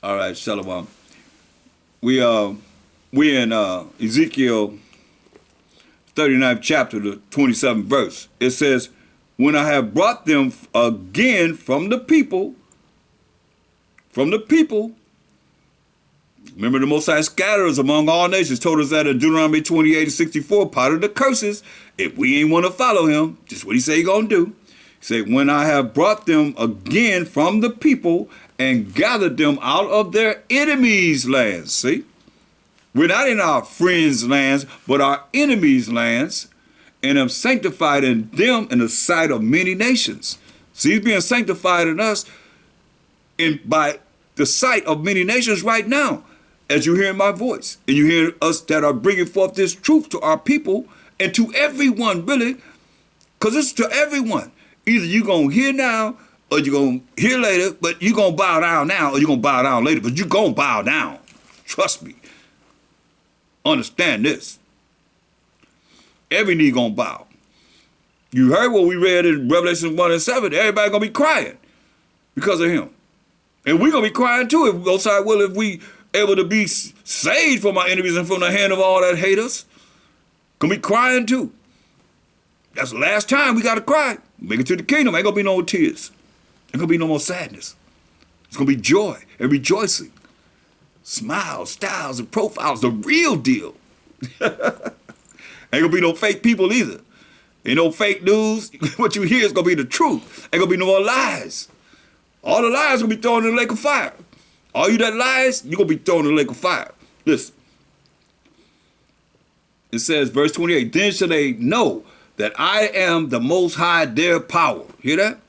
All right, Shalom. We in Ezekiel 39th chapter, the 27th verse. It says, when I have brought them again from the people, remember the Most High scatters among all nations, told us that in Deuteronomy 28:64, part of the curses, if we ain't want to follow him, just what he say he gonna do. He said, when I have brought them again from the people and gathered them out of their enemies' lands. See? We're not in our friends' lands, but our enemies' lands, and am sanctified in them in the sight of many nations. See, he's being sanctified in us by the sight of many nations right now, as you hear my voice, and you hear us that are bringing forth this truth to our people and to everyone, really, because it's to everyone. Either you're going to hear now or you're going to hear later, but you're going to bow down now or you're going to bow down later, but you're going to bow down. Trust me. Understand this. Every knee going to bow. You heard what we read in Revelation 1 and 7. Everybody going to be crying because of him. And we're going to be crying too if Most High will, if we able to be saved from our enemies and from the hand of all that hate us. Going to be crying too. That's the last time we got to cry. Make it to the kingdom. Ain't going to be no tears. Ain't going to be no more sadness. It's going to be joy and rejoicing. Smiles, styles, and profiles. The real deal. Ain't going to be no fake people either. Ain't no fake news. What you hear is going to be the truth. Ain't going to be no more lies. All the lies going to be thrown in the lake of fire. All you that lies, you're going to be thrown in the lake of fire. Listen. It says, verse 28, then shall they know that I am the Most High, their power. Hear that?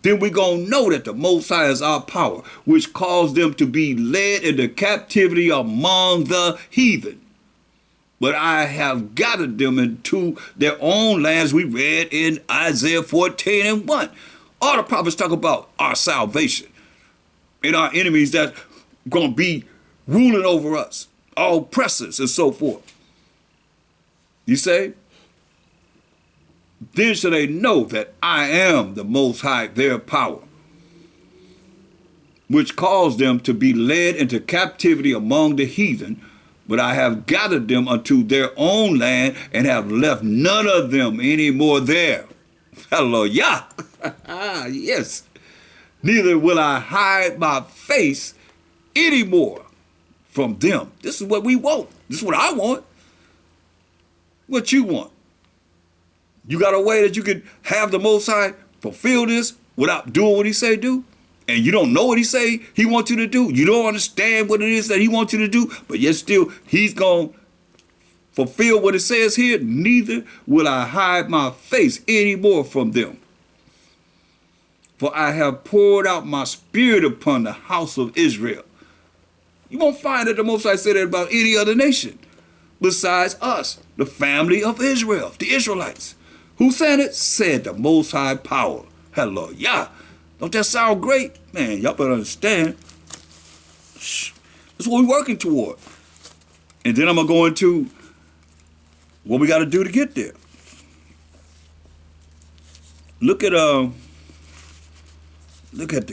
Then we're going to know that the Most High is our power, which caused them to be led into captivity among the heathen. But I have gathered them into their own lands. We read in Isaiah 14 and 1. All the prophets talk about our salvation and our enemies that going to be ruling over us, our oppressors and so forth. You say? Then shall they know that I am the Most High, their power, which caused them to be led into captivity among the heathen, but I have gathered them unto their own land and have left none of them any more there. Hallelujah. Yes. Neither will I hide my face anymore from them. This is what we want. This is what I want. What you want? You got a way that you could have the Most High fulfill this without doing what he say do? And you don't know what he say he wants you to do. You don't understand what it is that he wants you to do, but yet still he's going to fulfill what it says here. Neither will I hide my face anymore from them. For I have poured out my spirit upon the house of Israel. You won't find that the Most High said that about any other nation besides us, the family of Israel, the Israelites. Who said it? Said the Most High power. Hallelujah. Don't that sound great? Man, y'all better understand. That's what we're working toward. And then I'm going to go into what we got to do to get there. Look at the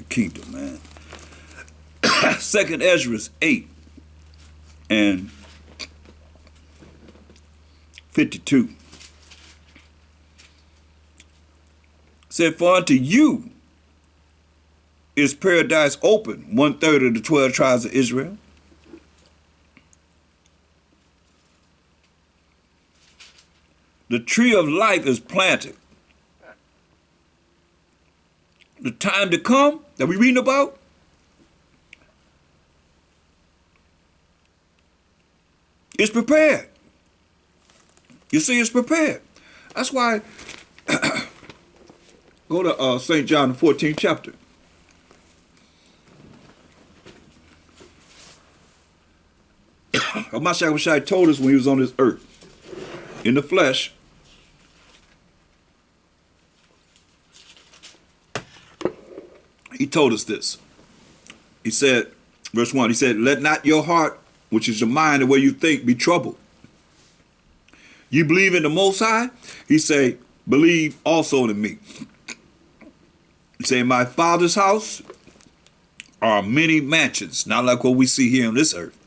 kingdom, man. 2nd Ezra 8 and 52. Said, for unto you is paradise open, 1/3 of the 12 tribes of Israel. The tree of life is planted. The time to come that we're reading about, is prepared. You see, it's prepared. That's why, go to St. John, the 14th chapter. Mashiach told us when he was on this earth, in the flesh, he told us this. He said, verse 1, he said, let not your heart, which is your mind, the way you think, be troubled. You believe in the Most High? He say, believe also in me. He say, in my Father's house are many mansions, not like what we see here on this earth.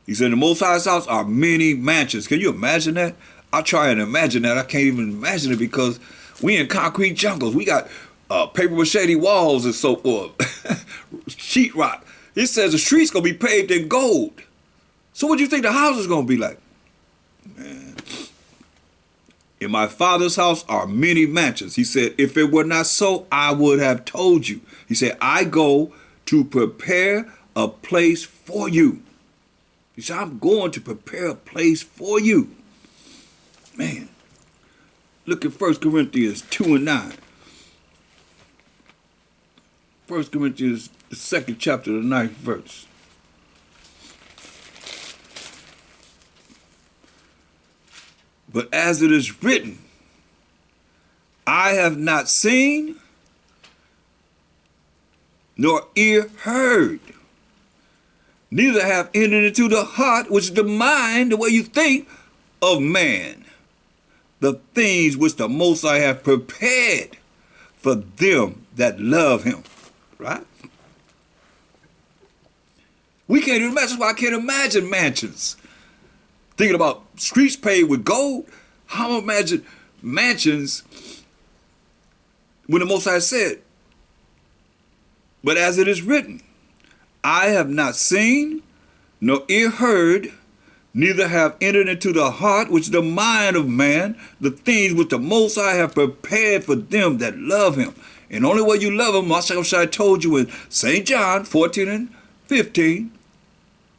He said, the Most High's house are many mansions. Can you imagine that? I try and imagine that. I can't even imagine it because we in concrete jungles. We got paper mache walls and so forth, sheetrock. It says the street's gonna be paved in gold. So what do you think the house is gonna be like? Man. In my Father's house are many mansions. He said, if it were not so, I would have told you. He said, I go to prepare a place for you. He said, I'm going to prepare a place for you. Man, look at 1 Corinthians 2 and 9. 1 Corinthians, the 2nd chapter, the 9th verse. But as it is written, I have not seen, nor ear heard, neither have entered into the heart, which is the mind, the way you think, of man, the things which the Most High have prepared for them that love him. Right? We can't even imagine. That's why I can't imagine mansions. Thinking about streets paved with gold. How imagine mansions when the Most High said, but as it is written, I have not seen, nor ear heard, neither have entered into the heart, which is the mind of man, the things which the Most High have prepared for them that love him. And only way you love him, Mashiach told you in St. John 14 and 15,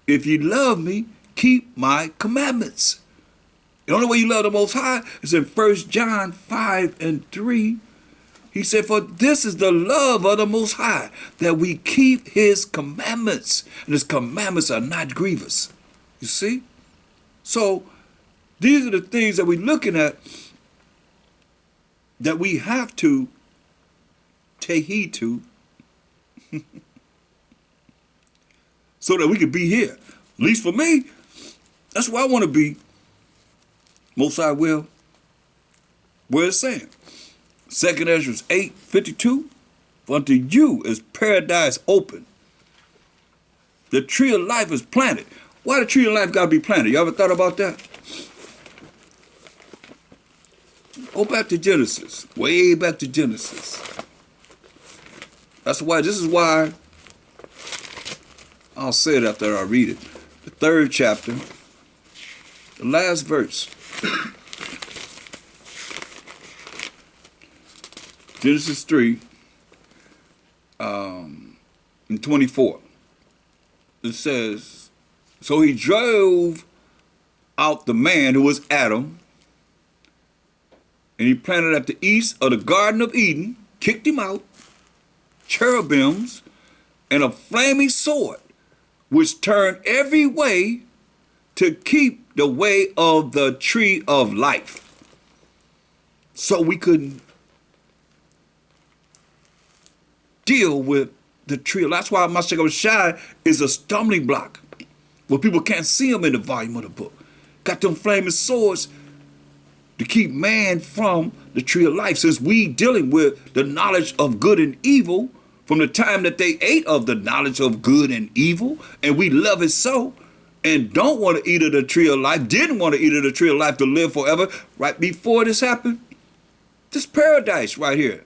if you love me, keep my commandments. The only way you love the Most High is in 1 John 5 and 3. He said, for this is the love of the Most High, that we keep his commandments. And his commandments are not grievous. You see? So these are the things that we're looking at that we have to take heed to so that we could be here. At least for me, that's where I want to be. Most High will. Where it's saying, 2nd Ezra 8:52, for unto you is paradise open. The tree of life is planted. Why the tree of life got to be planted? You ever thought about that? Go back to Genesis. Way back to Genesis. That's why, this is why, I'll say it after I read it. The 3rd chapter, the last verse. Genesis 3 and 24. It says, so he drove out the man who was Adam, and he planted at the east of the Garden of Eden, kicked him out, cherubims, and a flaming sword, which turned every way to keep the way of the tree of life. So we couldn't deal with the tree of life. That's why Mashiach Shai is a stumbling block. Where people can't see him in the volume of the book. Got them flaming swords to keep man from the tree of life. Since we dealing with the knowledge of good and evil from the time that they ate of the knowledge of good and evil, and we love it so, and don't want to eat of the tree of life, didn't want to eat of the tree of life to live forever, right before this happened. This paradise right here.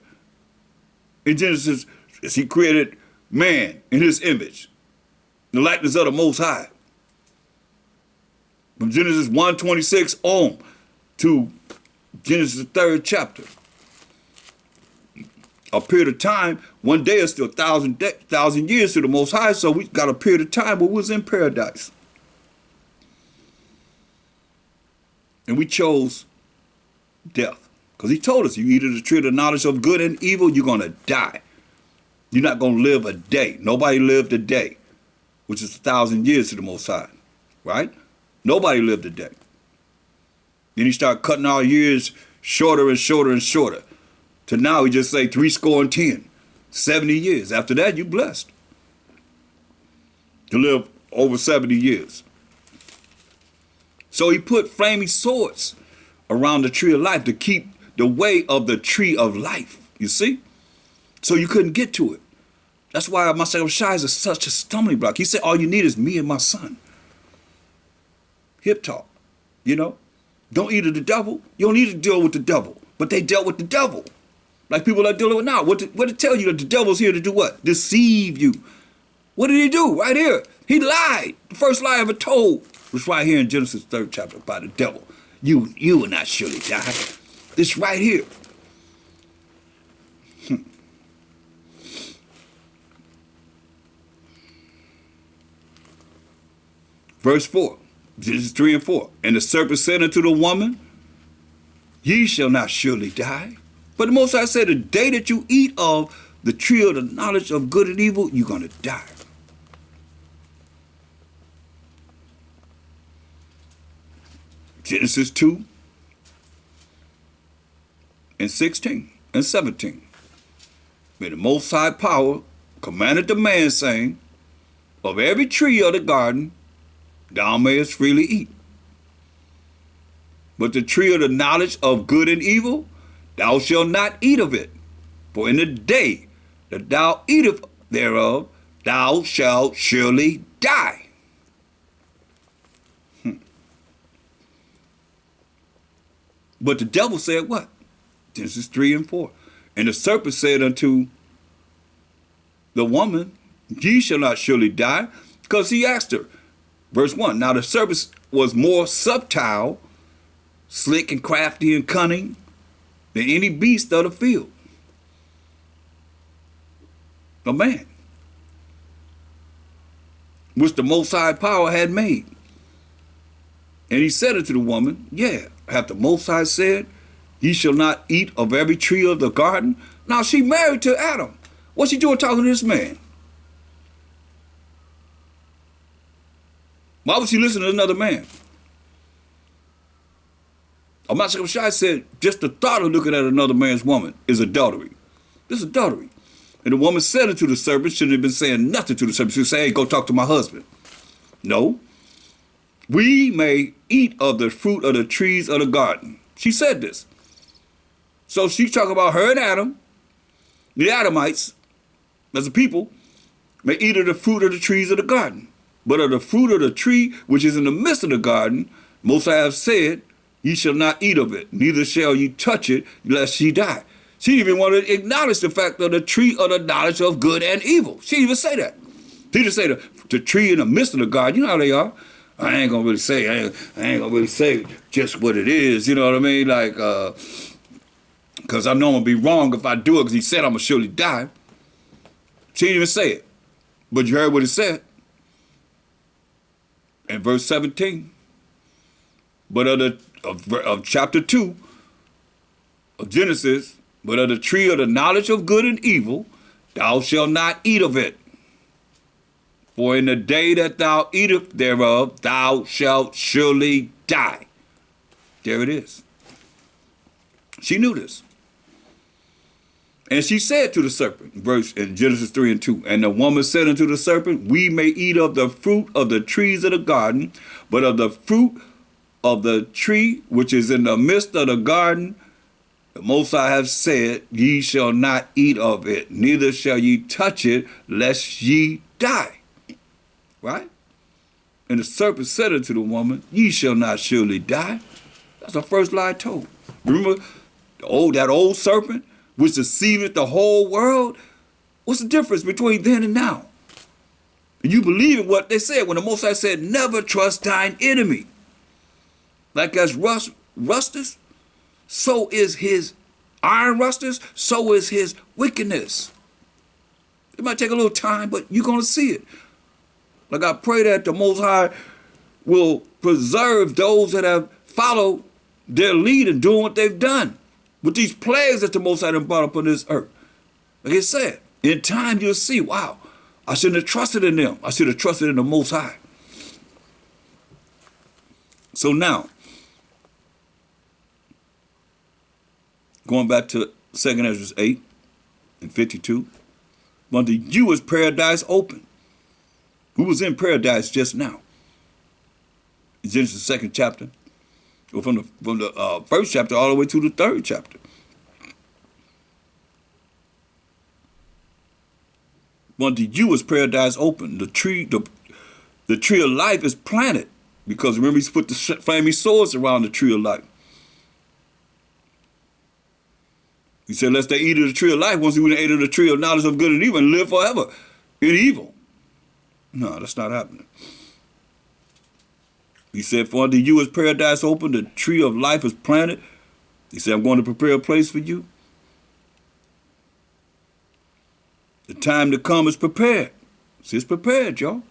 In Genesis, as he created man in his image, the likeness of the Most High. From Genesis 1:26 on to Genesis 3rd chapter. A period of time, one day is still 1,000 years to the Most High, so we got a period of time where we was in paradise. And we chose death. Because he told us, you eat of the tree of the knowledge of good and evil, you're going to die. You're not going to live a day. Nobody lived a day, which is 1,000 years to the Most High, right? Nobody lived a day. Then he started cutting our years shorter and shorter and shorter. To now, he just say 70 and 70 years. After that, you blessed to live over 70 years. So he put flaming swords around the tree of life to keep the way of the tree of life, you see? So you couldn't get to it. That's why Mashiach Shai is such a stumbling block. He said, all you need is me and my son. Hip talk, you know. Don't eat of the devil. You don't need to deal with the devil. But they dealt with the devil. Like people are dealing with now. What to tell you that the devil's here to do what? Deceive you. What did he do? Right here. He lied. The first lie ever told was right here in Genesis 3rd chapter by the devil. You will not surely die. This right here. Verse 4, Genesis 3 and 4. And the serpent said unto the woman, ye shall not surely die. But the Most High said, the day that you eat of the tree of the knowledge of good and evil, you're going to die. Genesis 2 and 16 and 17. May the Most High power commanded the man, saying, of every tree of the garden thou mayest freely eat. But the tree of the knowledge of good and evil, thou shalt not eat of it. For in the day that thou eatest thereof, thou shalt surely die. But the devil said what? Genesis 3 and 4. And the serpent said unto the woman, ye shall not surely die, because he asked her. Verse 1, now the serpent was more subtile, slick and crafty and cunning than any beast of the field. A man, which the Most High power had made. And he said unto the woman, yeah, hath the Most High said, ye shall not eat of every tree of the garden? Now she married to Adam. What's she doing talking to this man? Why would she listen to another man? Mashiach Shai said, just the thought of looking at another man's woman is adultery. This is adultery. And the woman said it to the serpent, shouldn't have been saying nothing to the serpent. She would say, hey, go talk to my husband. No. We may eat of the fruit of the trees of the garden. She said this. So she's talking about her and Adam, the Adamites, as a people, may eat of the fruit of the trees of the garden. But of the fruit of the tree which is in the midst of the garden, Most High have said, ye shall not eat of it, neither shall ye touch it, lest ye die. She didn't even want to acknowledge the fact of the tree of the knowledge of good and evil. She didn't even say that. She just say the tree in the midst of the garden. You know how they are. I ain't gonna really say. I ain't gonna really say just what it is. You know what I mean? Like, because I know I'm gonna be wrong if I do it. Because he said I'm gonna surely die. She didn't even say it, but you heard what it said. In verse 17, but of chapter 2 of Genesis, but of the tree of the knowledge of good and evil, thou shalt not eat of it. For in the day that thou eatest thereof, thou shalt surely die. There it is. She knew this. And she said to the serpent, verse in Genesis 3 and 2, and the woman said unto the serpent, we may eat of the fruit of the trees of the garden, but of the fruit of the tree which is in the midst of the garden, the Most High have said, ye shall not eat of it, neither shall ye touch it, lest ye die. Right? And the serpent said unto the woman, ye shall not surely die. That's the first lie told. Remember that old serpent which deceiveth the whole world? What's the difference between then and now? And you believe in what they said when the Most High said, never trust thine enemy. Like as rusters, so is his iron rusters, so is his wickedness. It might take a little time, but you're going to see it. Like I pray that the Most High will preserve those that have followed their lead in doing what they've done with these plagues that the Most High done brought up on this earth. Like it said, in time you'll see, wow, I shouldn't have trusted in them. I should have trusted in the Most High. So now, going back to 2nd Ezra 8 and 52, unto you is paradise open. Who was in paradise just now? In Genesis 2nd chapter, or from the first chapter all the way to the 3rd chapter. unto you is paradise open. The tree of life is planted. Because remember, he's put the flaming swords around the tree of life. He said, lest they eat of the tree of life, once we ate of the tree of knowledge of good and evil, and live forever in evil. No, that's not happening. He said, for unto you is paradise open, the tree of life is planted. He said, I'm going to prepare a place for you. The time to come is prepared. See, it's prepared, y'all.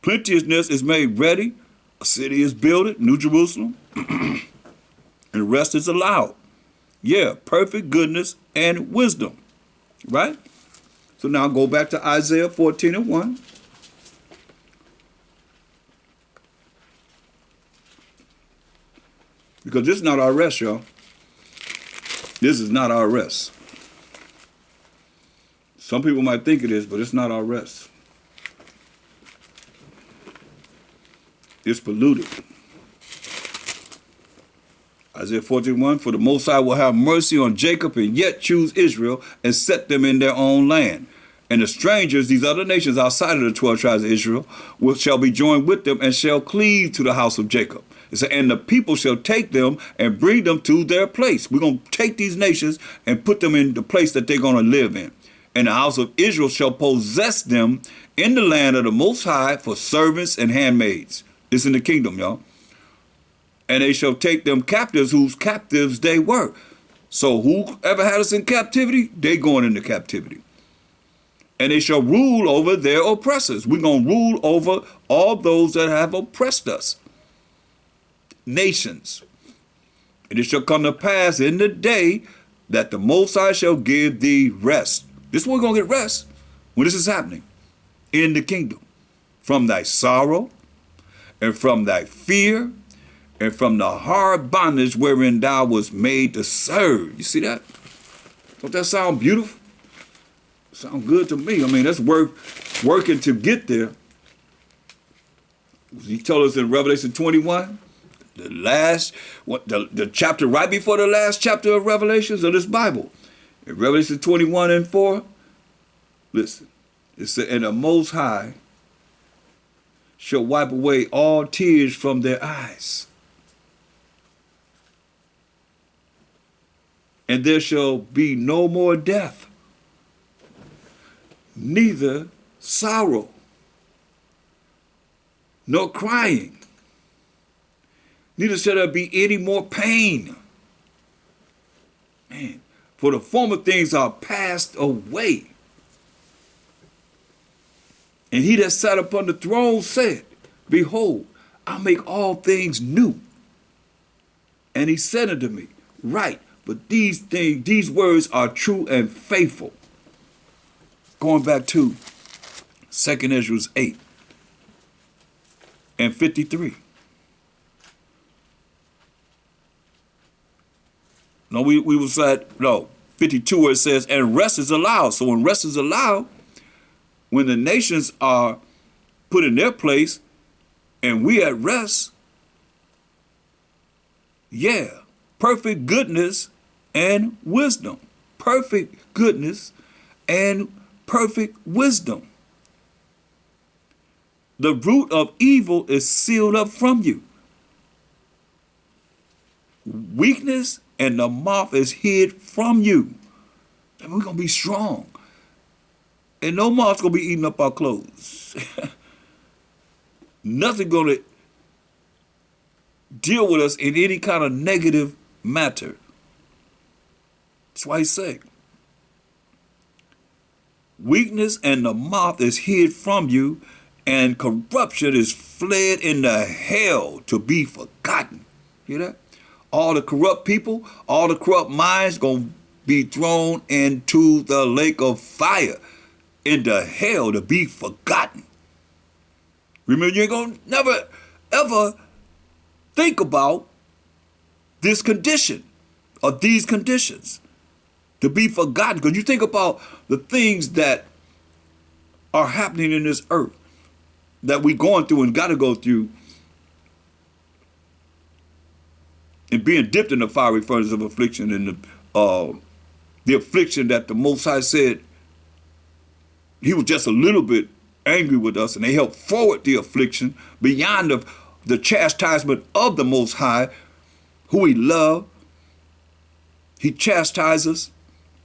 Plenteousness is made ready. A city is built, New Jerusalem. And rest is allowed. Yeah, perfect goodness and wisdom. Right? So now go back to Isaiah 14:1. Because this is not our rest, y'all. This is not our rest. Some people might think it is, but it's not our rest. It's polluted. Isaiah 14:1, for the Most High will have mercy on Jacob and yet choose Israel and set them in their own land. And the strangers, these other nations outside of the 12 tribes of Israel, shall be joined with them and shall cleave to the house of Jacob. It said, and the people shall take them and bring them to their place. We're going to take these nations and put them in the place that they're going to live in. And the house of Israel shall possess them in the land of the Most High for servants and handmaids. This in the kingdom, y'all. And they shall take them captives whose captives they were. So whoever had us in captivity, they going into captivity. And they shall rule over their oppressors. We're going to rule over all those that have oppressed us. Nations. And it shall come to pass in the day that the Most High shall give thee rest. This is when we're going to get rest. When this is happening. In the kingdom. From thy sorrow. And from thy fear. And from the hard bondage wherein thou was made to serve. You see that? Don't that sound beautiful? Sound good to me. I mean, that's worth working to get there. He told us in Revelation 21, the chapter right before the last chapter of Revelations of this Bible. In Revelation 21:4, listen, it said, and the Most High shall wipe away all tears from their eyes. And there shall be no more death, neither sorrow, nor crying, neither shall there be any more pain. Man, for the former things are passed away. And he that sat upon the throne said, behold, I make all things new. And he said unto me, right, but these words are true and faithful. Going back to 2 Ezra 8 and 53. No, we was at 52 where it says, and rest is allowed. So when rest is allowed, when the nations are put in their place and we at rest, yeah, perfect goodness and wisdom. Perfect goodness and perfect wisdom. The root of evil is sealed up from you. Weakness and the moth is hid from you. And we're going to be strong. And no moth's going to be eating up our clothes. Nothing going to deal with us in any kind of negative matter. That's why he said, weakness and the moth is hid from you, and corruption is fled into hell to be forgotten. Hear that? All the corrupt people, all the corrupt minds going to be thrown into the lake of fire, into hell to be forgotten. Remember, you ain't going to never, ever think about this condition or these conditions to be forgotten. Because you think about the things that are happening in this earth that we going through and got to go through, and being dipped in the fiery furnace of affliction, and the affliction that the Most High said he was just a little bit angry with us, and they helped forward the affliction beyond the chastisement of the Most High, who he loved. He chastised us,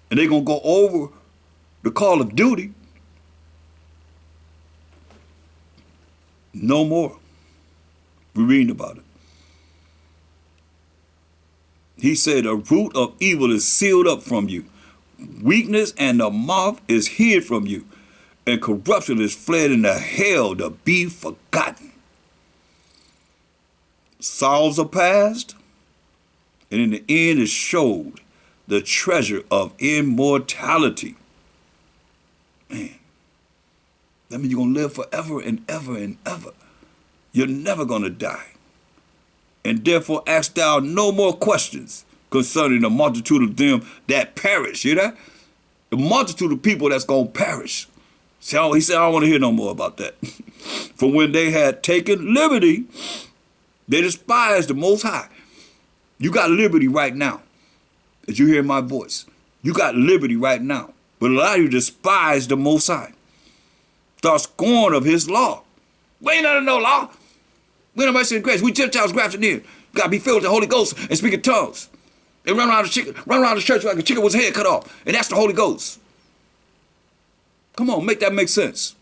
and they're going to go over the call of duty. No more. We're reading about it. He said, a root of evil is sealed up from you. Weakness and the moth is hid from you. And corruption is fled into hell to be forgotten. Sorrows are past, and in the end is showed the treasure of immortality. Man, that means you're going to live forever and ever and ever. You're never going to die. And therefore ask thou no more questions concerning the multitude of them that perish. You know? The multitude of people that's going to perish. So he said, I don't want to hear no more about that. For when they had taken liberty, they despised the Most High. You got liberty right now, as you hear my voice. You got liberty right now. But a lot of you despise the Most High. Start scorn of his law. We ain't under no law. We ain't mercy and grace. We Gentiles grafted in. You got to be filled with the Holy Ghost and speak in tongues. And run around the church like a chicken with his head cut off. And that's the Holy Ghost. Come on, make that make sense.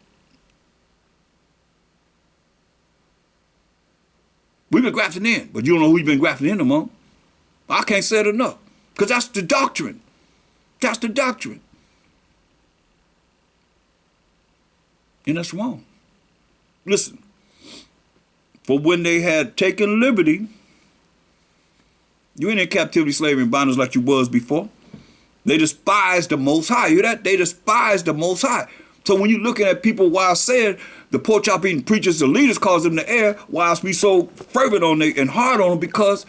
We've been grafting in, but you don't know who you've been grafting in among. I can't say it enough, because that's the doctrine. That's the doctrine. And that's wrong. Listen, for when they had taken liberty, you ain't in captivity, slavery, and bondage like you was before. They despised the Most High. You hear that? They despised the Most High. So when you're looking at people, while saying the pork chop eating preachers, the leaders cause them the air, whilst we so fervent on them and hard on them because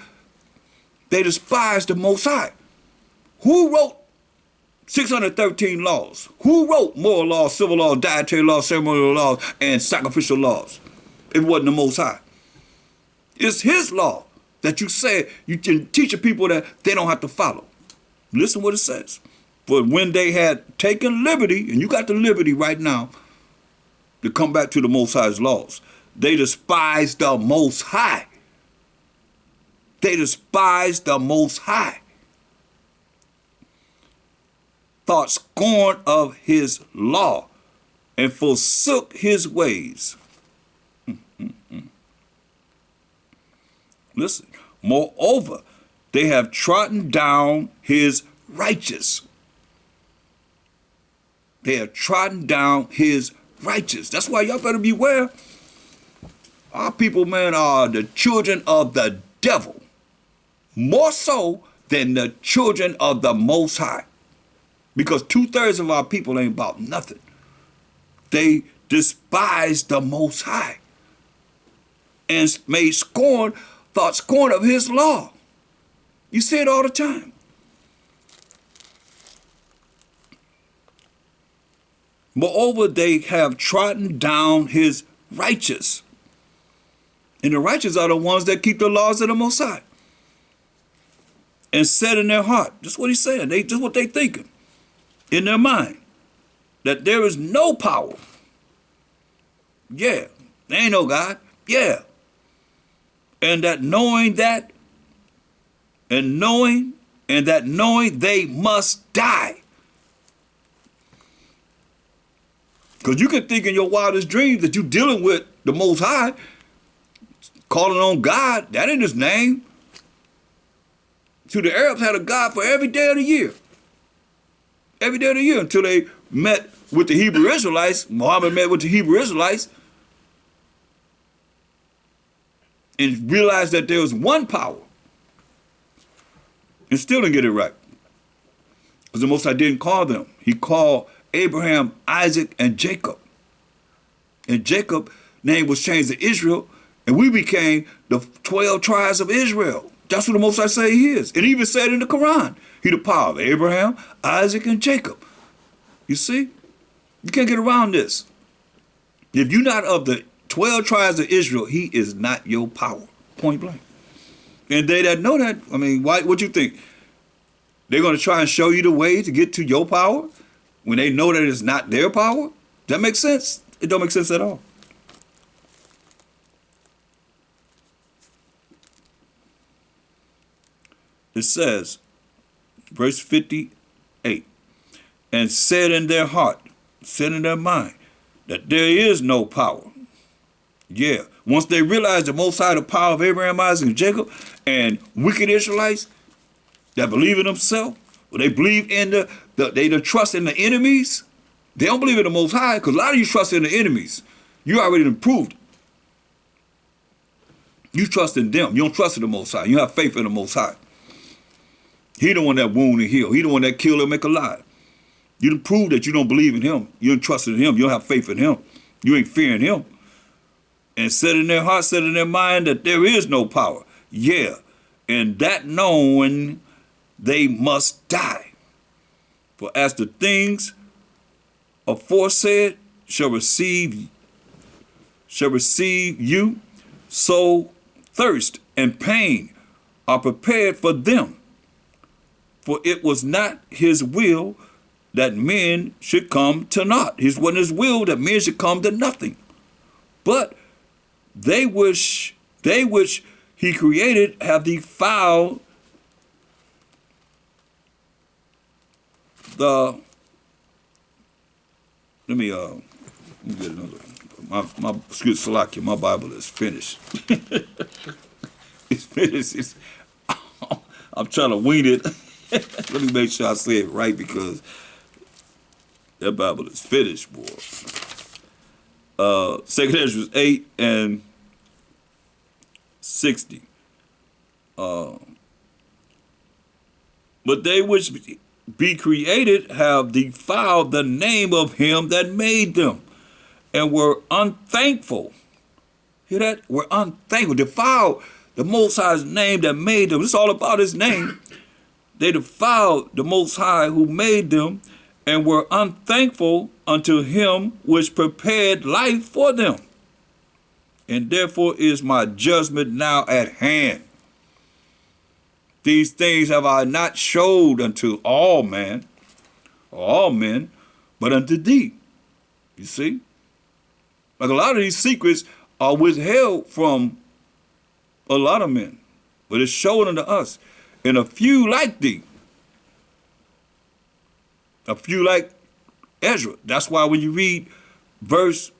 they despised the Most High. Who wrote 613 laws? Who wrote moral laws, civil laws, dietary laws, ceremonial laws, and sacrificial laws? It wasn't the Most High. It's his law that you say you can teach the people that they don't have to follow. Listen what it says. For when they had taken liberty, and you got the liberty right now to come back to the Most High's laws, they despised the Most High. They despised the Most High. Thought scorn of his law and forsook his ways. Listen, moreover, they have trodden down his righteous. They have trodden down his righteous. That's why y'all better beware. Our people, man, are the children of the devil, more so than the children of the Most High. Because 2/3 of our people ain't about nothing. They despise the Most High and made scorn, thought scorn of his law. You see it all the time. Moreover, they have trodden down his righteous. And the righteous are the ones that keep the laws of the Most High. And said in their heart, just what he's saying, just what they thinking, in their mind, that there is no power. Yeah, there ain't no God. Yeah. And that knowing that, and that knowing they must die. Because you can think in your wildest dreams that you're dealing with the Most High, calling on God. That ain't his name. See, the Arabs had a God for every day of the year. Every day of the year until they met with the Hebrew Israelites. Muhammad met with the Hebrew Israelites and realized that there was one power. And still didn't get it right. Because the Most High didn't call them. He called Abraham, Isaac, and Jacob. And Jacob's name was changed to Israel, and we became the 12 tribes of Israel. That's what the Most High say he is. It even said in the Quran, he the power of Abraham, Isaac, and Jacob. You see? You can't get around this. If you're not of the 12 tribes of Israel, he is not your power. Point blank. And they that know that, I mean, what you think? They're going to try and show you the way to get to your power when they know that it's not their power? That makes sense? It don't make sense at all. It says, verse 58, and said in their heart, said in their mind, that there is no power. Yeah, once they realize the Most High, the power of Abraham, Isaac, and Jacob, and wicked Israelites that believe in themselves, or they believe in they trust in the enemies, they don't believe in the Most High, because a lot of you trust in the enemies. You already improved. You trust in them. You don't trust in the Most High. You have faith in the Most High. He the one that wound and heal. He the one that kill and make alive. You done prove that you don't believe in him. You don't trust in him. You don't have faith in him. You ain't fearing him. And said in their heart, said in their mind that there is no power. Yeah. And that knowing they must die. For as the things aforesaid shall receive you, so thirst and pain are prepared for them. For it was not his will that men should come to naught. It wasn't his will that men should come to nothing. But they which he created have defiled let me get another. My excuse Salakia, my Bible is finished. It's finished. I'm trying to wean it. Let me make sure I say it right, because that Bible is finished, boy. 2 Ezra 8 and 60. But they which be created have defiled the name of him that made them, and were unthankful. Hear that? Were unthankful. Defiled the Most High's name that made them. It's all about his name. They defiled the Most High who made them, and were unthankful unto him which prepared life for them. And therefore is my judgment now at hand. These things have I not showed unto all men, but unto thee. You see? Like a lot of these secrets are withheld from a lot of men, but it's shown unto us. And a few like thee, a few like Ezra. That's why when you read verse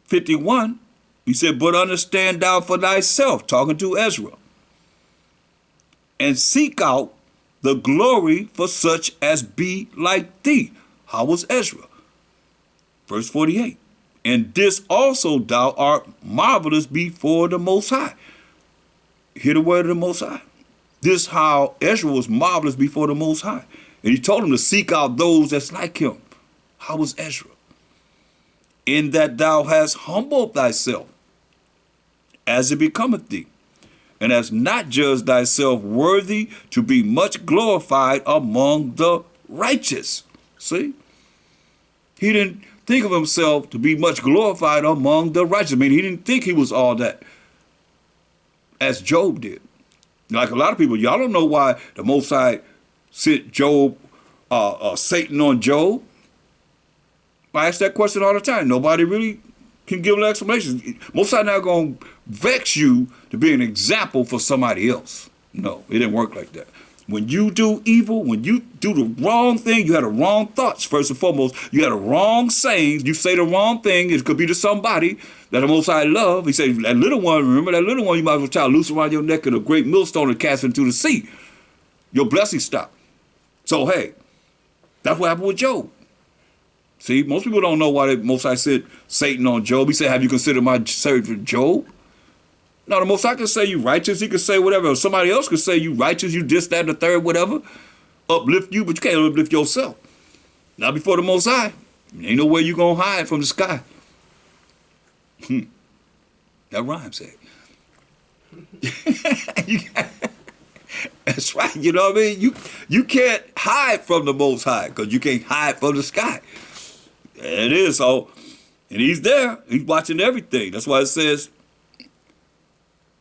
51, he said, but understand thou for thyself, talking to Ezra, and seek out the glory for such as be like thee. How was Ezra? Verse 48, and this also thou art marvelous before the Most High. Hear the word of the Most High. This how Ezra was marvelous before the Most High. And he told him to seek out those that's like him. How was Ezra? In that thou hast humbled thyself, as it becometh thee, and hast not judged thyself worthy to be much glorified among the righteous. See? He didn't think of himself to be much glorified among the righteous. I mean, he didn't think he was all that, as Job did. Like a lot of people, y'all don't know why the Most High sent Satan on Job. I ask that question all the time. Nobody really can give an explanation. Most High not going to vex you to be an example for somebody else. No, it didn't work like that. When you do evil, when you do the wrong thing, you had the wrong thoughts, first and foremost. You had the wrong sayings. You say the wrong thing. It could be to somebody that the Most High love. He said, that little one, remember that little one, you might as well try to loose around your neck and a great millstone and cast into the sea. Your blessing stopped. So, hey, that's what happened with Job. See, most people don't know why the Most High said Satan on Job. He said, have you considered my servant Job? No, the Most High can say you righteous. He can say whatever. Somebody else can say you righteous, you this, that, and the third, whatever. Uplift you, but you can't uplift yourself. Not before the Most High. Ain't no way you going to hide from the sky. That rhymes, eh? That's right. You know what I mean? You can't hide from the Most High, because you can't hide from the sky. It is so. And he's there. He's watching everything. That's why it says,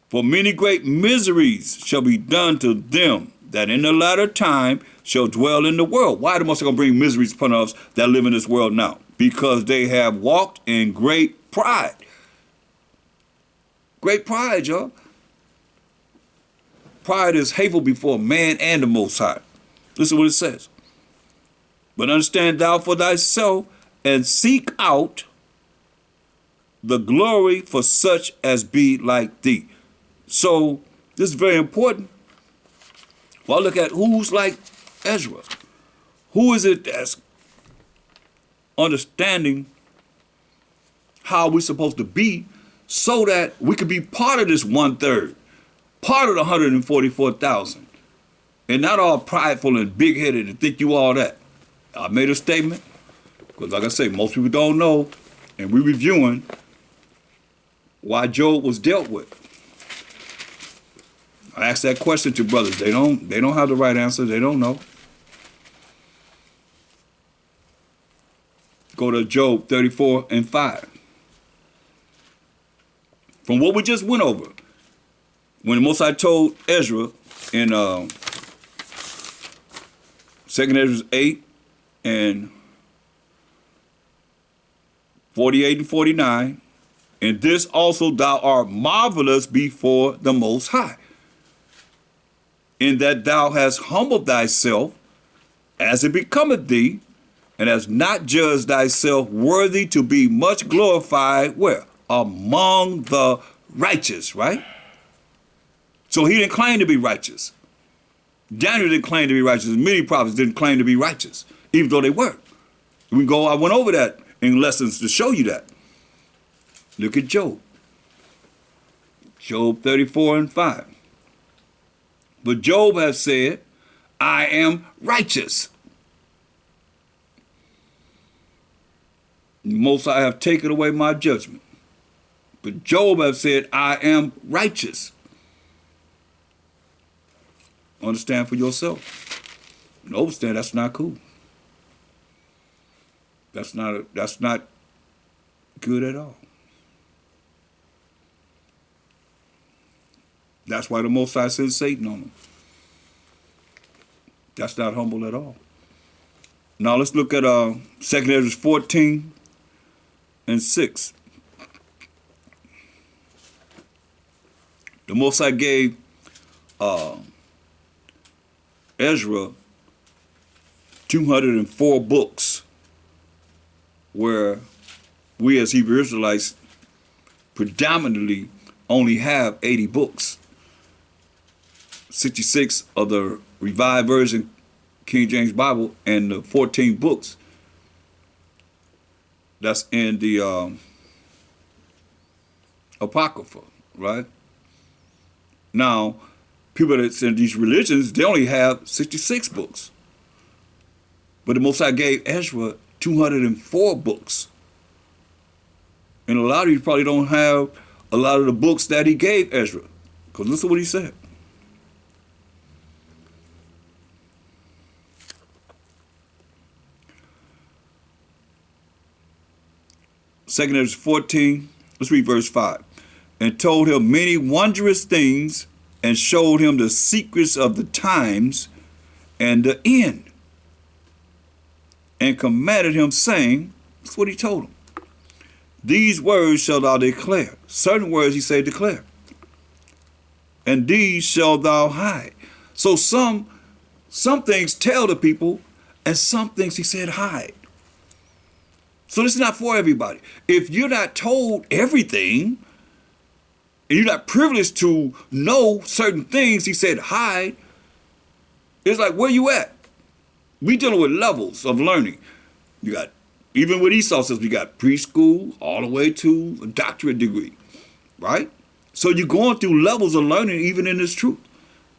for many great miseries shall be done to them that in the latter time shall dwell in the world. Why the Most High gonna bring miseries upon us that live in this world now? Because they have walked in great pride. Great pride, y'all. Pride is hateful before man and the Most High. Listen to what it says. But understand thou for thyself, and seek out the glory for such as be like thee. So this is very important. Well, look at who's like Ezra. Who is it that's understanding how we're supposed to be so that we could be part of this 1/3, part of the 144,000, and not all prideful and big-headed and think you all that. I made a statement because, like I say, most people don't know, and we're reviewing why Job was dealt with. I asked that question to brothers. They don't have the right answer. They don't know. Go to Job 34:5. From what we just went over, when the Most High told Ezra in 2nd Ezra 8 and 48 and 49, and this also thou art marvelous before the Most High, in that thou hast humbled thyself as it becometh thee, and hast not judged thyself worthy to be much glorified, where? Among the righteous, right? So he didn't claim to be righteous. Daniel didn't claim to be righteous. Many prophets didn't claim to be righteous, even though they were. I went over that in lessons to show you that. Look at Job. Job 34:5. But Job has said, I am righteous. Most I have taken away my judgment. But Job has said, I am righteous. Understand for yourself. And understand that's not cool. That's not good at all. That's why the Most High sent Satan on them. That's not humble at all. Now let's look at 2nd Ezra 14:6. The Most High gave Ezra 204 books, where we as Hebrew Israelites predominantly only have 80 books. 66 of the Revised Version King James Bible, and the 14 books that's in the Apocrypha, right? Now, people that's in these religions, they only have 66 books. But the Most High gave Ezra 204 books. And a lot of you probably don't have a lot of the books that he gave Ezra. Because listen to what he said. 2nd Ezra 14, let's read verse 5. And told him many wondrous things, and showed him the secrets of the times and the end. And commanded him, saying, that's what he told him. These words shalt thou declare. Certain words he said declare. And these shalt thou hide. So some things tell the people, and some things he said hide. So this is not for everybody. If you're not told everything, and you're not privileged to know certain things he said hide, it's like, where you at? We dealing with levels of learning. You got, even with Esau says, we got preschool all the way to a doctorate degree, right? So you're going through levels of learning even in this truth.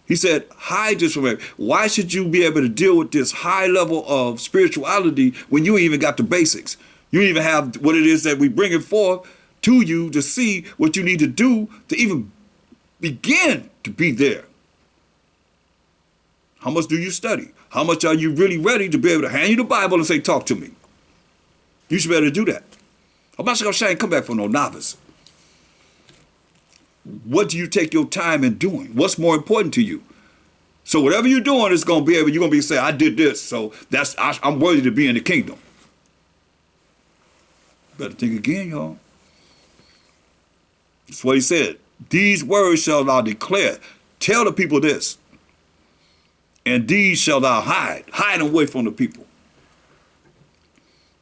He said, hide this from everybody. Why should you be able to deal with this high level of spirituality when you ain't even got the basics? You don't even have what it is that we bring it forth to you to see what you need to do to even begin to be there. How much do you study? How much are you really ready to be able to hand you the Bible and say, talk to me? You should be able to do that. I'm not going to come back for no novice. What do you take your time in doing? What's more important to you? So whatever you're doing is going to be able, you're going to be saying, I did this, so I'm worthy to be in the kingdom. Better think again, y'all. That's what he said. These words shall thou declare. Tell the people this. And these shall thou hide. Hide away from the people.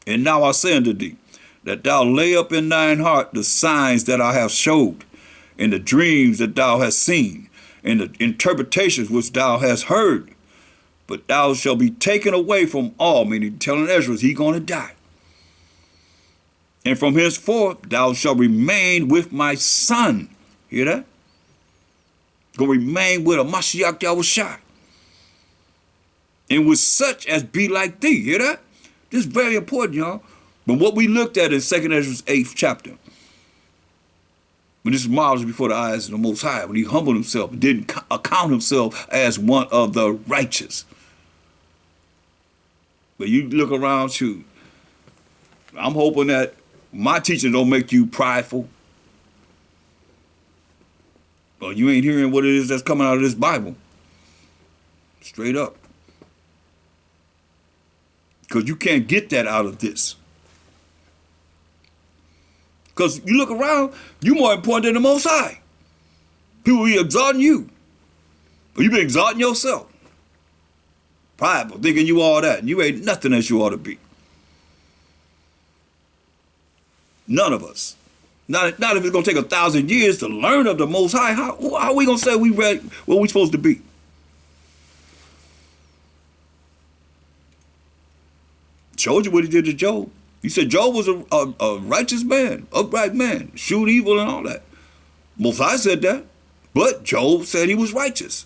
And now I say unto thee, that thou lay up in thine heart the signs that I have showed, and the dreams that thou hast seen, and the interpretations which thou hast heard. But thou shalt be taken away from all, meaning telling Ezra he going to die. And from henceforth thou shalt remain with my son. Hear that? Going to remain with a Mashiach Yahushua. And with such as be like thee. Hear that? This is very important, y'all. But what we looked at in 2nd Ezra's 8th chapter, when this is marvelous before the eyes of the Most High, when he humbled himself and didn't account himself as one of the righteous. But you look around, shoot, I'm hoping that my teaching don't make you prideful. Or you ain't hearing what it is that's coming out of this Bible. Straight up. Because you can't get that out of this. Because you look around, you more important than the Most High. People be exalting you. But you been exalting yourself. Prideful, thinking you all that. And you ain't nothing as you ought to be. None of us. Not if it's going to take 1,000 years to learn of the Most High. How are we going to say we read what we supposed to be? Showed you what he did to Job. He said Job was a righteous man, upright man, shoot evil and all that. Most High said that, but Job said he was righteous.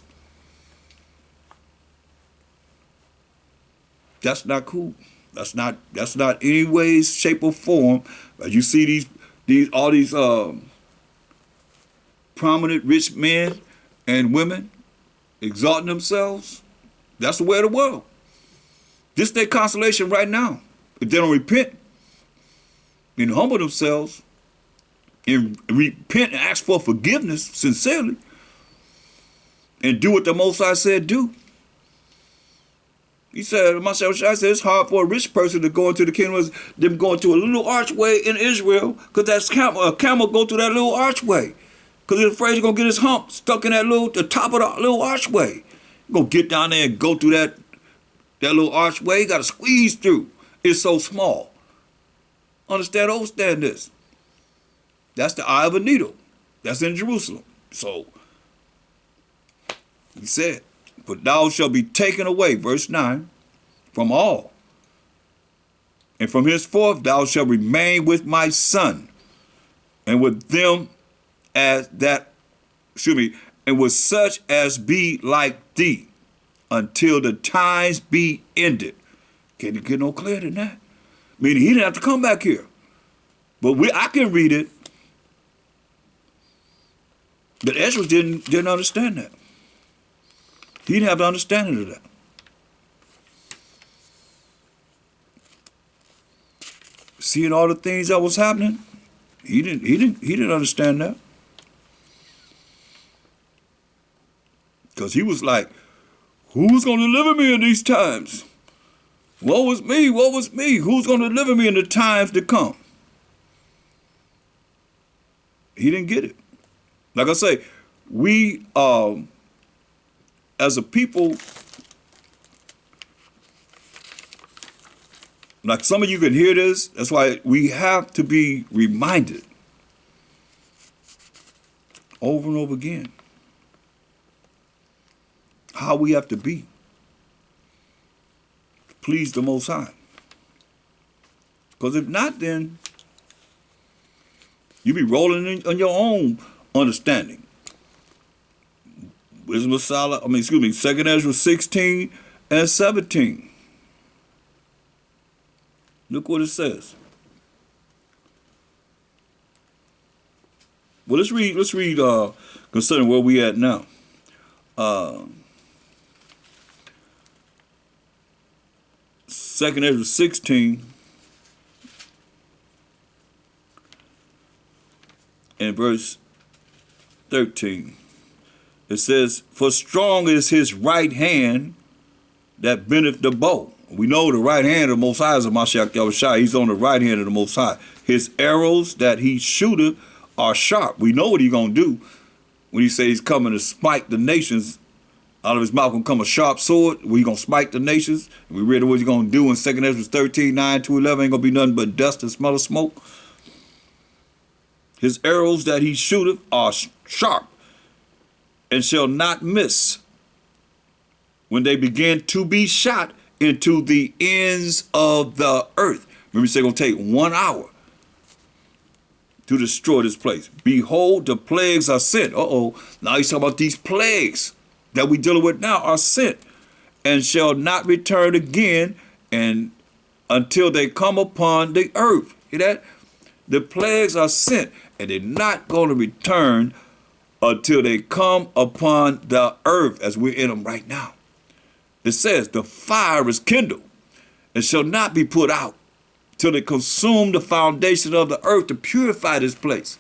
That's not cool. That's not any way, shape, or form. You see all these prominent rich men and women exalting themselves. That's the way of the world. This is their consolation right now. If they don't repent and humble themselves and repent and ask for forgiveness sincerely and do what the Most High said do. He said, myself, I said, it's hard for a rich person to go into the kingdom of them going to a little archway in Israel, because that's a camel go through that little archway. Because he's afraid he's going to get his hump stuck in the top of the little archway. He's going to get down there and go through that little archway. He got to squeeze through. It's so small. Understand this. That's the eye of a needle. That's in Jerusalem. So, he said, but thou shalt be taken away, verse 9, from all. And from henceforth thou shalt remain with my son, and with them and with such as be like thee, until the times be ended. Can't it get no clearer than that? Meaning he didn't have to come back here. But I can read it. But Ezra didn't understand that. He didn't have the understanding of that. Seeing all the things that was happening, he didn't understand that. Because he was like, who's going to deliver me in these times? Woe was me, woe was me. Who's going to deliver me in the times to come? He didn't get it. Like I say, we, as a people, like some of you can hear this, that's why we have to be reminded over and over again how we have to be to please the Most High. Because if not, then you be rolling on your own understanding. Wisdom of Solomon, 2nd Ezra 16 and 17. Look what it says. Well, let's read concerning where we at now. 2nd Ezra 16 and verse 13. It says, for strong is his right hand that bendeth the bow. We know the right hand of the Most High is Mashiach Yahushua. He's on the right hand of the Most High. His arrows that he shooteth are sharp. We know what he's going to do when he says he's coming to smite the nations. Out of his mouth will come a sharp sword. We're going to smite the nations. And we read what he's going to do in 2 Ezra 13, 9 to 11. Ain't going to be nothing but dust and smell of smoke. His arrows that he shooteth are sharp and shall not miss when they begin to be shot into the ends of the earth. Remember, it's going to take 1 hour to destroy this place. Behold, the plagues are sent. Now he's talking about these plagues that we dealing with now are sent and shall not return again and until they come upon the earth. Hear that? The plagues are sent and they're not going to return until they come upon the earth as we're in them right now. It says the fire is kindled and shall not be put out till it consume the foundation of the earth to purify this place.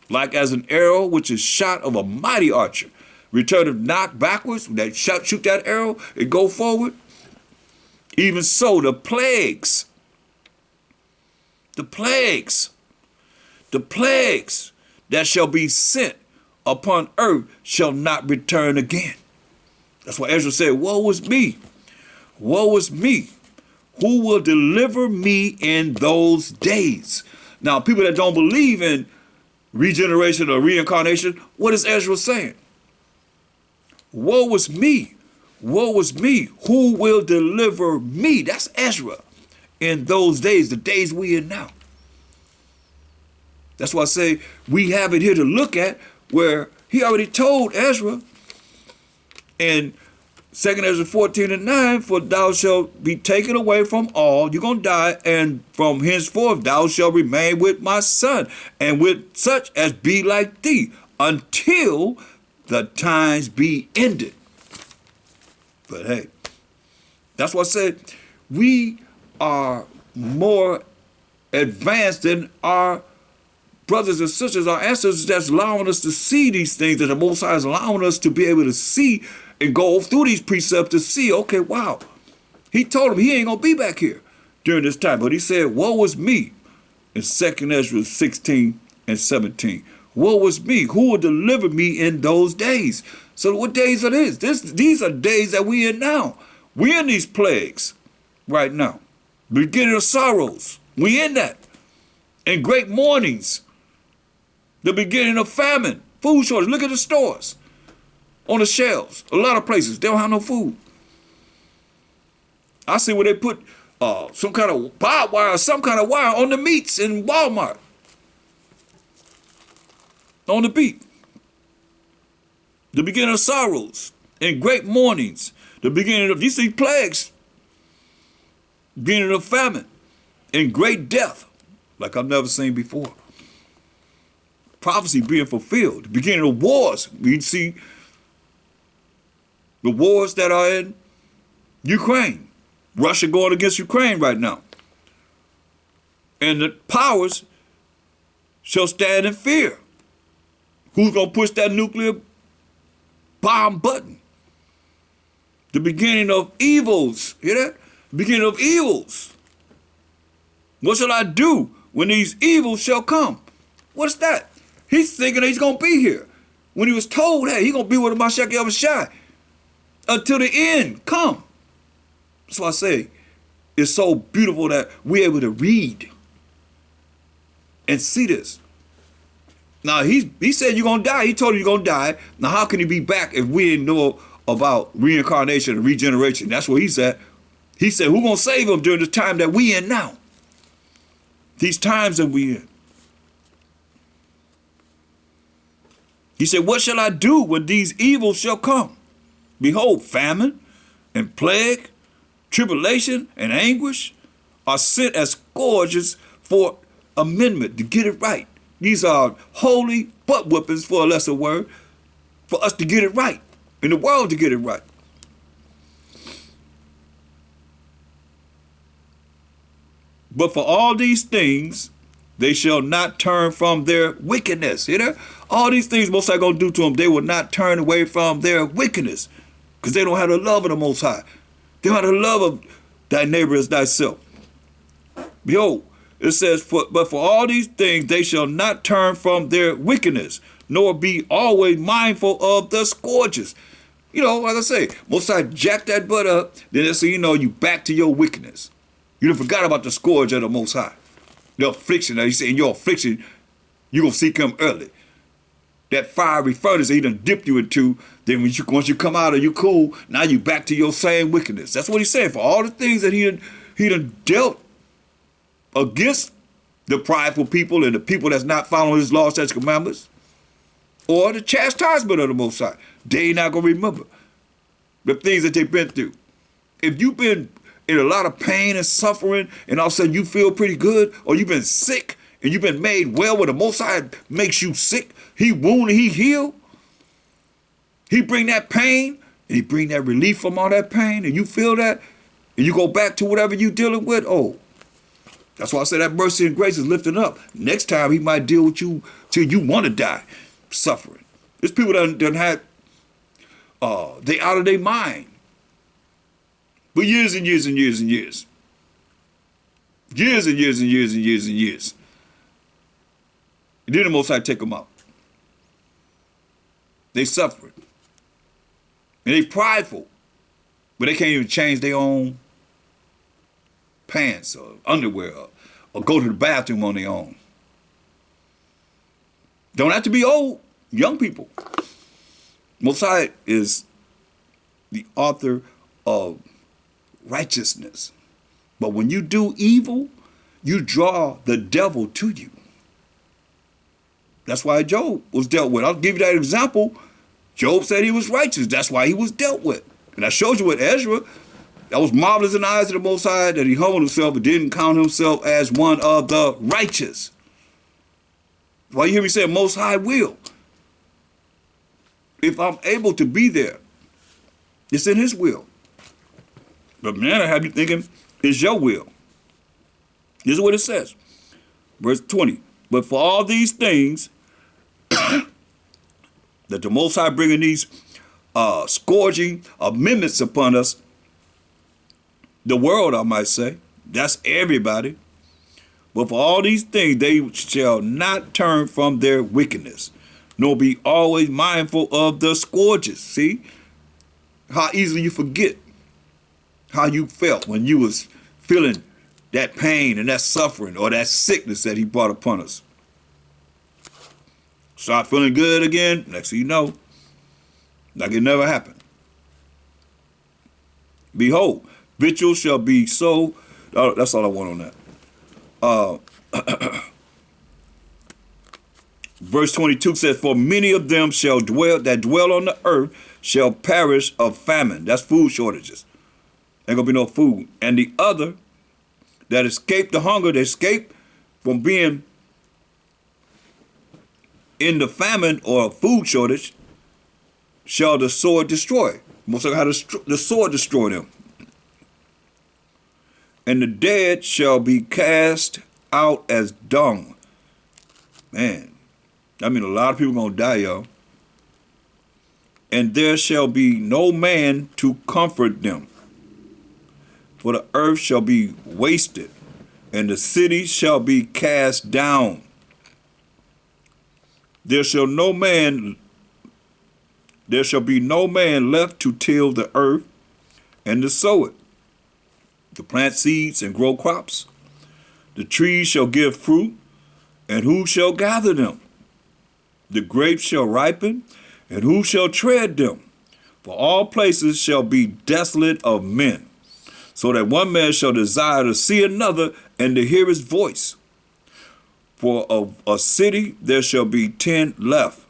Like as an arrow which is shot of a mighty archer, returneth not backwards, that shoot that arrow, it go forward. Even so, the plagues that shall be sent upon earth shall not return again. That's why Ezra said, woe is me, woe is me. Who will deliver me in those days? Now, people that don't believe in regeneration or reincarnation, what is Ezra saying? Woe is me, woe is me. Who will deliver me? That's Ezra in those days, the days we in now. That's why I say we have it here to look at where he already told Ezra in 2 Ezra 14 and 9, for thou shalt be taken away from all, you're going to die, and from henceforth thou shalt remain with my son, and with such as be like thee, until the times be ended. But hey, that's what I said. We are more advanced than our brothers and sisters, our ancestors that's allowing us to see these things, that the Most High is allowing us to be able to see and go through these precepts to see, okay, wow. He told him he ain't going to be back here during this time. But he said, woe is me in 2 Ezra 16 and 17. Woe is me. Who will deliver me in those days? So what days are these? These are days that we in now. We in these plagues right now. Beginning of sorrows. We in that. And great mournings. The beginning of famine. Food shortage. Look at the stores. On the shelves. A lot of places. They don't have no food. I see where they put some kind of barbed wire, some kind of wire on the meats in Walmart. On the beat. The beginning of sorrows and great mournings. The beginning of these plagues. Beginning of famine and great death, like I've never seen before. Prophecy being fulfilled. The beginning of wars. We see the wars that are in Ukraine. Russia going against Ukraine right now. And the powers shall stand in fear. Who's going to push that nuclear bomb button? The beginning of evils. Hear that? The beginning of evils. What shall I do when these evils shall come? What's that? He's thinking that he's going to be here. When he was told, hey, he's going to be with Mashiach Yahushua until the end come. That's why I say it's so beautiful that we're able to read and see this. Now, he said you're going to die. He told you you're going to die. Now, how can he be back if we didn't know about reincarnation and regeneration? That's what he said. He said, who's going to save him during the time that we in now? These times that we in. He said, what shall I do when these evils shall come? Behold, famine and plague, tribulation and anguish are sent as scourges for amendment, to get it right. These are holy butt whippings, for a lesser word, for us to get it right, in the world to get it right. But for all these things, they shall not turn from their wickedness. You know? All these things Most High gonna do to them, they will not turn away from their wickedness, because they don't have the love of the Most High. They don't have the love of thy neighbor as thyself. Behold, it says, but for all these things they shall not turn from their wickedness, nor be always mindful of the scourges. You know, like I say, Most High jack that butt up, then that's so you know you back to your wickedness. You done forgot about the scourge of the Most High. The affliction, that he said, in your affliction, you're going to seek him early. That fiery furnace that he done dipped you into, then once you come out of you cool, now you back to your same wickedness. That's what he's saying. For all the things that he done dealt against the prideful people and the people that's not following his laws, statutes, commandments, or the chastisement of the Most High, they not going to remember the things that they've been through. If you've been in a lot of pain and suffering and all of a sudden you feel pretty good, or you've been sick and you've been made well when the Most High makes you sick, he wounded, he healed, he bring that pain and he bring that relief from all that pain, and you feel that and you go back to whatever you're dealing with. Oh, that's why I say that mercy and grace is lifting up. Next time he might deal with you till you want to die suffering. There's people that done had, they out of their mind for years and years and years and years. Years and years and years and years and years. And then the Most High take them out. They suffering. And they prideful. But they can't even change their own pants or underwear or go to the bathroom on their own. Don't have to be old. Young people. Most High is the author of righteousness. But when you do evil, you draw the devil to you. That's why Job was dealt with. I'll give you that example. Job said he was righteous. That's why he was dealt with. And I showed you with Ezra. That was marvelous in the eyes of the Most High, that he humbled himself and didn't count himself as one of the righteous. Why you hear me say Most High will? If I'm able to be there, it's in his will. But man, I have you thinking it's your will. This is what it says. Verse 20. But for all these things that the Most High bringing these scourging amendments upon us, the world, I might say, that's everybody. But for all these things, they shall not turn from their wickedness, nor be always mindful of the scourges. See how easily you forget how you felt when you was feeling that pain and that suffering or that sickness that he brought upon us. Start feeling good again, next thing you know, like it never happened. Behold, victuals shall be so. Oh, that's all I want on that. Verse 22 says, for many of them shall dwell on the earth shall perish of famine. That's food shortages. Ain't gonna be no food. And the other that escape the hunger, that escape from being in the famine or food shortage, shall the sword destroy. Most of how the sword destroy them. And the dead shall be cast out as dung. Man, I mean, a lot of people gonna die, y'all. And there shall be no man to comfort them. For the earth shall be wasted, and the cities shall be cast down. There shall be no man left to till the earth and to sow it, to plant seeds and grow crops. The trees shall give fruit, and who shall gather them? The grapes shall ripen, and who shall tread them? For all places shall be desolate of men, so that one man shall desire to see another and to hear his voice. For of a city there shall be 10 left,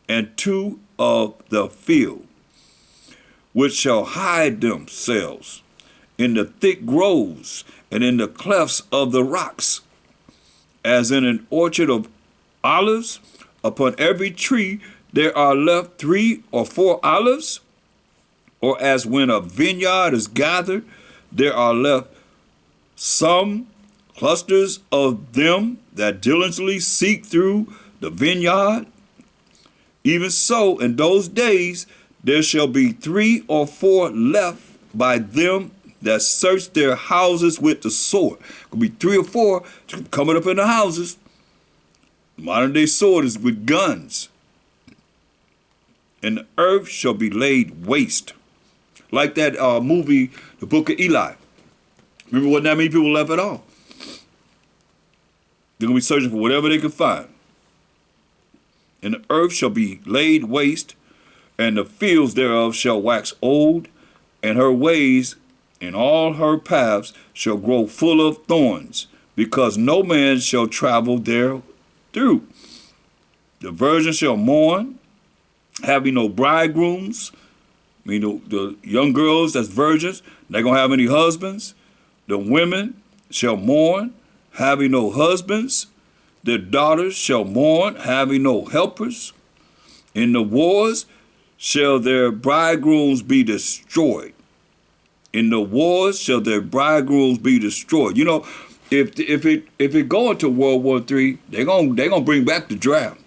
and 2 of the field, which shall hide themselves in the thick groves and in the clefts of the rocks, as in an orchard of olives. Upon every tree there are left 3 or 4 olives, or as when a vineyard is gathered, there are left some clusters of them that diligently seek through the vineyard. Even so, in those days, there shall be 3 or 4 left by them that search their houses with the sword. Could be 3 or 4 coming up in the houses. Modern day sword is with guns. And the earth shall be laid waste. Like that movie, The Book of Eli. Remember, wasn't that many people left at all? They're going to be searching for whatever they can find. And the earth shall be laid waste, and the fields thereof shall wax old, and her ways and all her paths shall grow full of thorns, because no man shall travel there through. The virgin shall mourn, having no bridegrooms. I mean, the young girls that's virgins, they're going to have any husbands. The women shall mourn, having no husbands. Their daughters shall mourn, having no helpers. In the wars shall their bridegrooms be destroyed. In the wars shall their bridegrooms be destroyed. You know, if it go into World War III, they're gonna bring back the draft.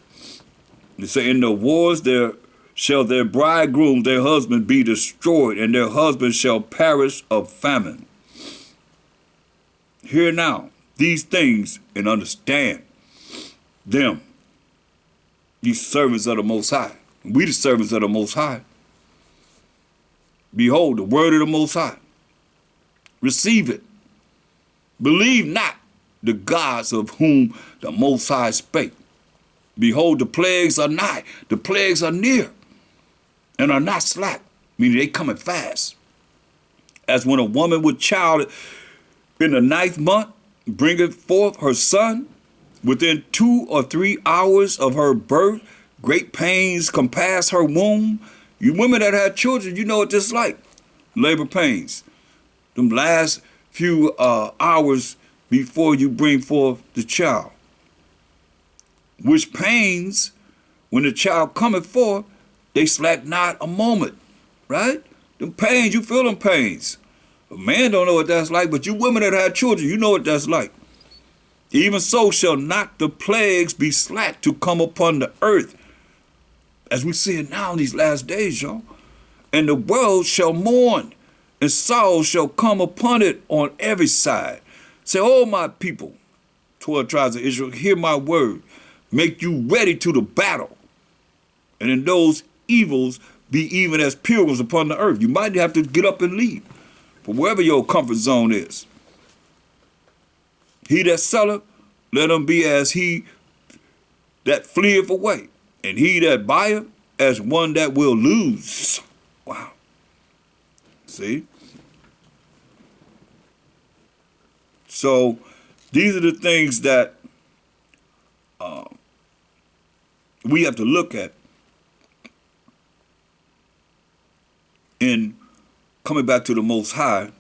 They say, in the wars there shall their bridegrooms, their husband, be destroyed, and their husbands shall perish of famine. Hear now these things and understand them, these servants of the Most High. We the servants of the Most High. Behold, the word of the Most High. Receive it. Believe not the gods of whom the Most High spake. Behold, the plagues are nigh. The plagues are near and are not slack, meaning they coming fast. As when a woman with child in the 9th month bringeth forth her son, within 2 or 3 hours of her birth, great pains compass her womb. You women that had children, you know what this is like. Labor pains. Them last few hours before you bring forth the child. Which pains, when the child cometh forth, they slack not a moment, right? Them pains, you feel them pains. A man don't know what that's like, but you women that had children, you know what that's like. Even so shall not the plagues be slack to come upon the earth, as we see it now in these last days, y'all. And the world shall mourn, and sorrow shall come upon it on every side. Say, oh, my people, 12 tribes of Israel, hear my word. Make you ready to the battle. And in those evils be even as pilgrims upon the earth. You might have to get up and leave from wherever your comfort zone is. He that selleth, let him be as he that fleeth away. And he that buyeth, as one that will lose. Wow. See? So these are the things that we have to look at in coming back to the Most High